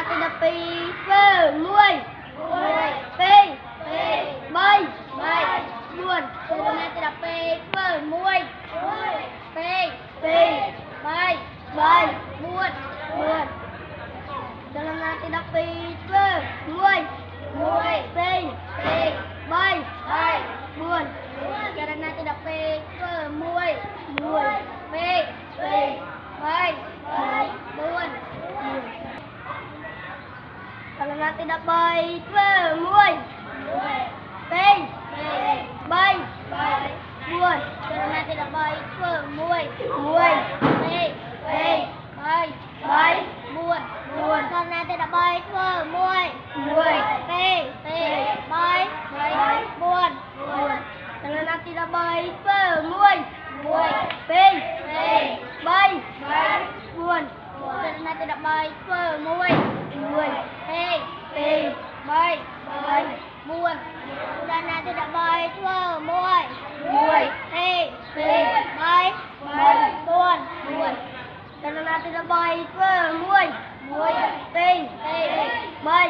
natin na paper, muay, pay, bay, buồn. Cho natin na paper, muay, pay, bay, buồn. Cho natin na paper, muay, pay, bay, buồn. Cho natin na paper, muay, pay, bay, buồn. Kalau natin na paper, muay, pay, bay, buồn. Kalau natin na paper, muay, pay, bay, buồn. Kalau natin na paper, muay, pay, bay, buồn. Kalau natin na paper, muay, pay, bay, buồn. Kalau natin na paper, muay, pay, bay, buồn. Cho natin na paper, muay, pay, bay, buồn. Cho natin na paper, muay, pay, bay,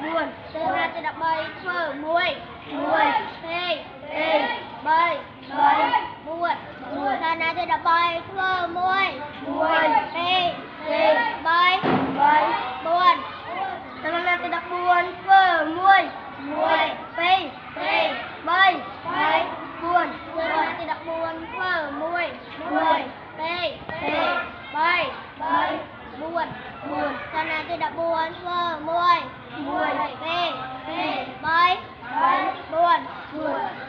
buồn. Cho natin na paper, muay, pay, bay, buồn. Cho natin na paper, muay, pay, bay, buồn. Cho natin na paper, muay, pay, bay, buồn. Cho natin na paper, muay, pay, bay, buồn. Cho natin na paper, muay, pay, bay, buồn.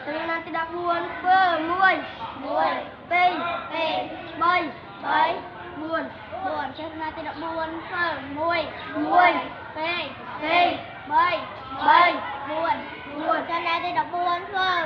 Cho natin na paper, muay, pay, bay, buồn. Cho natin na paper, muay, pay, bay, buồn. Cho natin na paper,